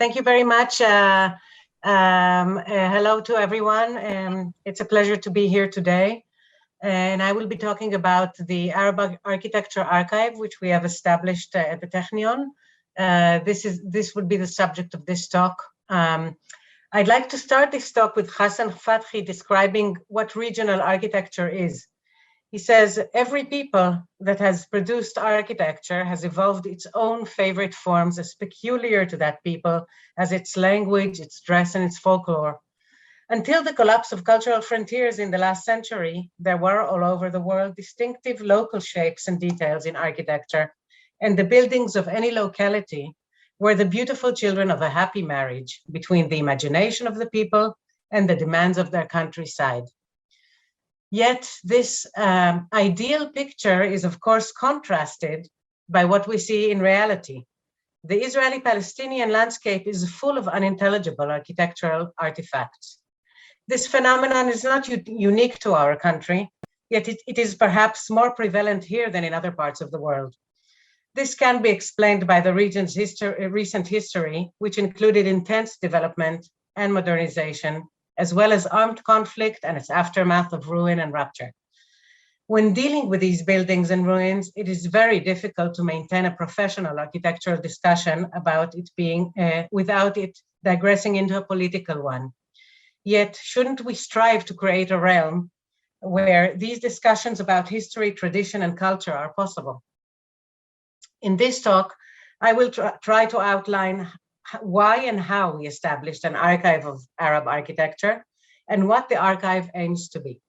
Thank you very much. Hello to everyone. It's a pleasure to be here today. And I will be talking about the Arab Architecture Archive, which we have established at the Technion. This would be the subject of this talk. I'd like to start this talk with Hassan Fathi describing what regional architecture is. He says, every people that has produced architecture has evolved its own favorite forms as peculiar to that people as its language, its dress, and its folklore. Until the collapse of cultural frontiers in the last century, there were all over the world distinctive local shapes and details in architecture, and the buildings of any locality were the beautiful children of a happy marriage between the imagination of the people and the demands of their countryside. Yet this ideal picture is of course contrasted by what we see in reality. The Israeli-Palestinian landscape is full of unintelligible architectural artifacts. This phenomenon is not unique to our country, yet it is perhaps more prevalent here than in other parts of the world. This can be explained by the region's recent history, which included intense development and modernization, as well as armed conflict and its aftermath of ruin and rupture. When dealing with these buildings and ruins, it is very difficult to maintain a professional architectural discussion about it being, without it digressing into a political one. Yet, shouldn't we strive to create a realm where these discussions about history, tradition, and culture are possible? In this talk, I will try to outline why and how we established an archive of Arab architecture and what the archive aims to be.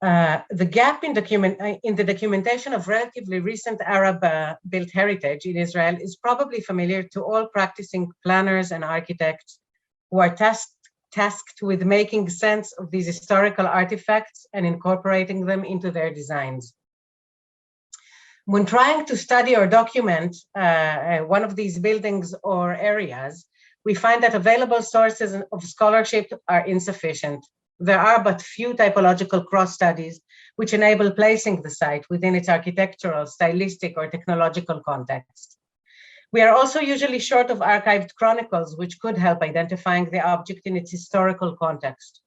The gap in the documentation of relatively recent Arab-built heritage in Israel is probably familiar to all practicing planners and architects who are tasked with making sense of these historical artifacts and incorporating them into their designs. When trying to study or document one of these buildings or areas, we find that available sources of scholarship are insufficient. There are but few typological cross-studies which enable placing the site within its architectural, stylistic, or technological context. We are also usually short of archived chronicles which could help identifying the object in its historical context.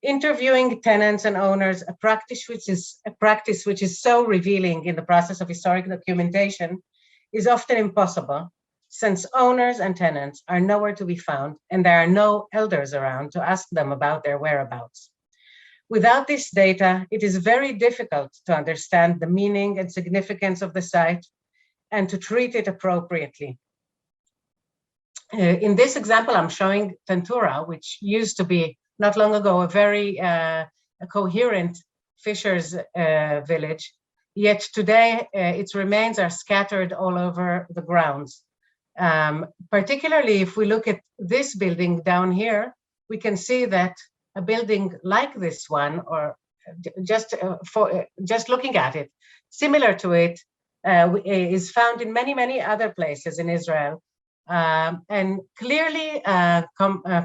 Interviewing tenants and owners, a practice which is so revealing in the process of historic documentation, is often impossible, since owners and tenants are nowhere to be found and there are no elders around to ask them about their whereabouts. Without this data, it is very difficult to understand the meaning and significance of the site and to treat it appropriately. In this example, I'm showing Tentura, which used to be not long ago a very coherent fishers village, yet today its remains are scattered all over the grounds. Particularly if we look at this building down here, we can see that a building like this one, or just looking at it, similar to it, is found in many other places in Israel. And clearly,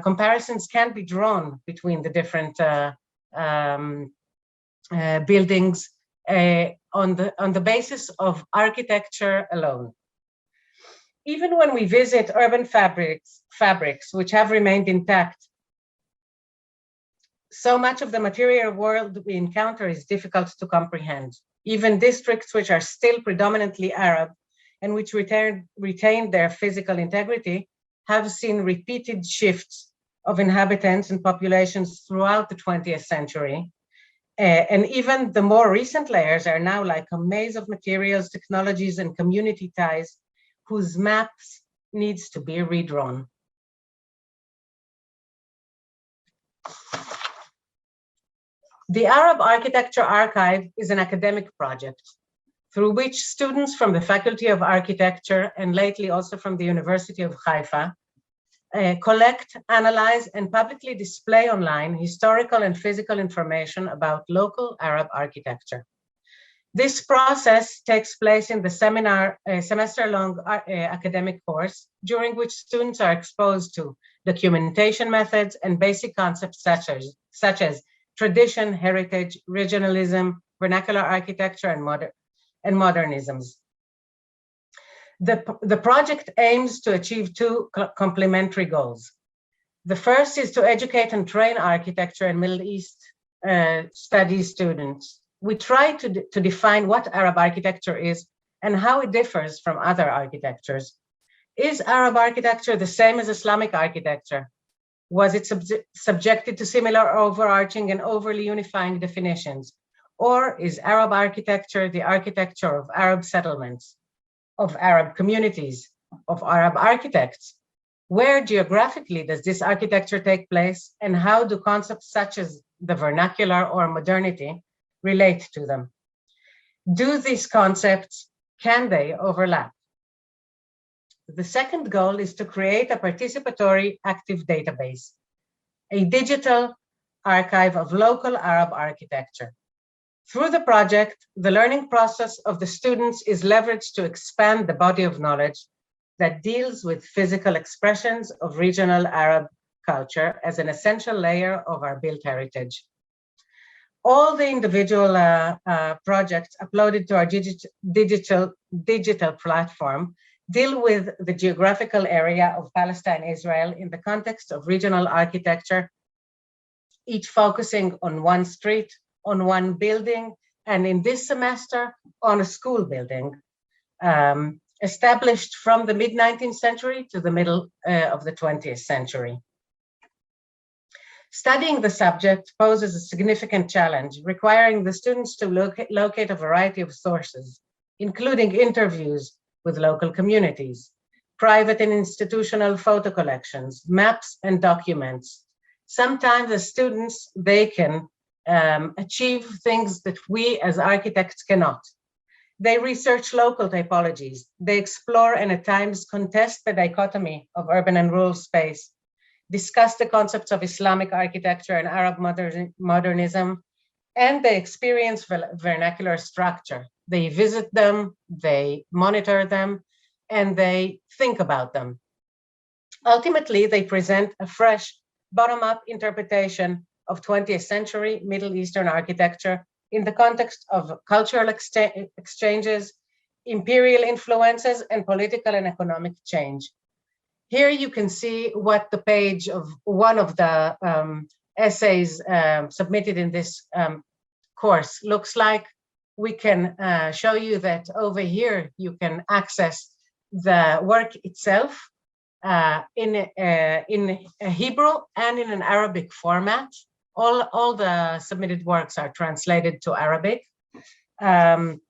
comparisons can be drawn between the different buildings on the basis of architecture alone. Even when we visit urban fabrics which have remained intact, so much of the material world we encounter is difficult to comprehend. Even districts which are still predominantly Arab and which retain their physical integrity have seen repeated shifts of inhabitants and populations throughout the 20th century. And even the more recent layers are now like a maze of materials, technologies, and community ties whose maps needs to be redrawn. The Arab Architecture Archive is an academic project through which students from the Faculty of Architecture and lately also from the University of Haifa collect, analyze, and publicly display online historical and physical information about local Arab architecture. This process takes place in the semester-long academic course, during which students are exposed to documentation methods and basic concepts such as tradition, heritage, regionalism, vernacular architecture, and modernisms. The project aims to achieve two complementary goals. The first is to educate and train architecture and Middle East studies students. We try to define what Arab architecture is and how it differs from other architectures. Is Arab architecture the same as Islamic architecture? Was it subjected to similar overarching and overly unifying definitions? Or is Arab architecture the architecture of Arab settlements, of Arab communities, of Arab architects? Where geographically does this architecture take place, and how do concepts such as the vernacular or modernity relate to them? Do these concepts, can they overlap? The second goal is to create a participatory active database, a digital archive of local Arab architecture. Through the project, the learning process of the students is leveraged to expand the body of knowledge that deals with physical expressions of regional Arab culture as an essential layer of our built heritage. All the individual projects uploaded to our digital platform deal with the geographical area of Palestine-Israel in the context of regional architecture, each focusing on one street, on one building, and in this semester, on a school building, established from the mid-19th century to the middle of the 20th century. Studying the subject poses a significant challenge, requiring the students to locate a variety of sources, including interviews with local communities, private and institutional photo collections, maps and documents. Sometimes as students, they can achieve things that we as architects cannot. They research local typologies. They explore and at times contest the dichotomy of urban and rural space, discuss the concepts of Islamic architecture and Arab modernism, and they experience vernacular structure. They visit them, they monitor them, and they think about them. Ultimately, they present a fresh, bottom-up interpretation of 20th century Middle Eastern architecture in the context of cultural exchanges, imperial influences, and political and economic change. Here you can see what the page of one of the essays submitted in this course looks like. We can show you that over here you can access the work itself in a Hebrew and in an Arabic format. All the submitted works are translated to Arabic. And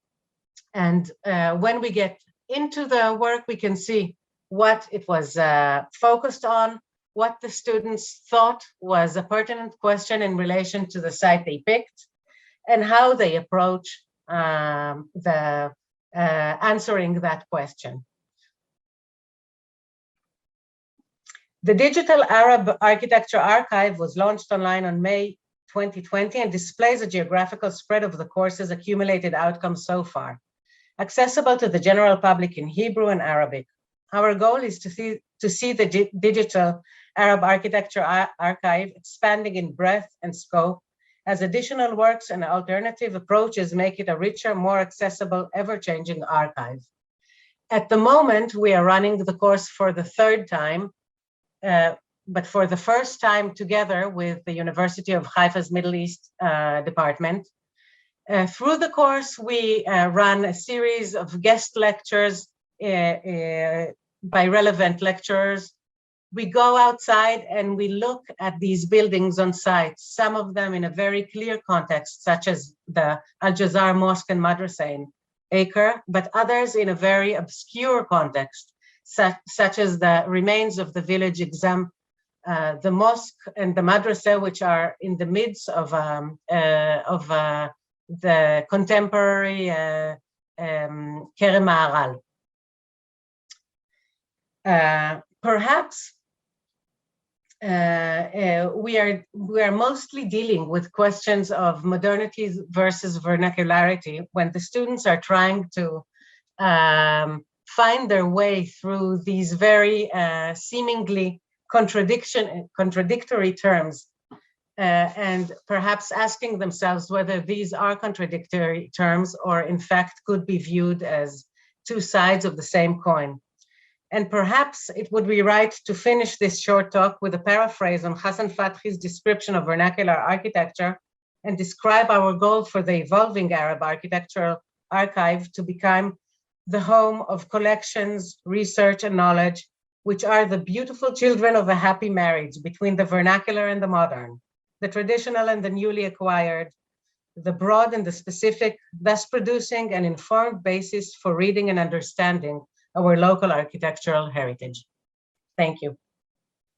when we get into the work, we can see what it was focused on, what the students thought was a pertinent question in relation to the site they picked, and how they approach answering that question. The Digital Arab Architecture Archive was launched online on May 2020 and displays a geographical spread of the course's accumulated outcomes so far, accessible to the general public in Hebrew and Arabic. Our goal is to see the Digital Arab Architecture Archive expanding in breadth and scope as additional works and alternative approaches make it a richer, more accessible, ever-changing archive. At the moment, we are running the course for the third time, but for the first time together with the University of Haifa's Middle East department. Through the course, we run a series of guest lectures by relevant lecturers. We go outside and we look at these buildings on site, some of them in a very clear context, such as the Al-Jazar Mosque and Madrasa in Acre, but others in a very obscure context, such as the remains of the village Exam, the mosque and the madrasa, which are in the midst of the contemporary Kerem Ma'aral. Perhaps we are mostly dealing with questions of modernity versus vernacularity when the students are trying to find their way through these very seemingly contradictory terms, and perhaps asking themselves whether these are contradictory terms or in fact could be viewed as two sides of the same coin. And perhaps it would be right to finish this short talk with a paraphrase on Hassan Fathi's description of vernacular architecture and describe our goal for the evolving Arab architectural archive to become the home of collections, research, and knowledge, which are the beautiful children of a happy marriage between the vernacular and the modern, the traditional and the newly acquired, the broad and the specific, thus producing an informed basis for reading and understanding our local architectural heritage. Thank you.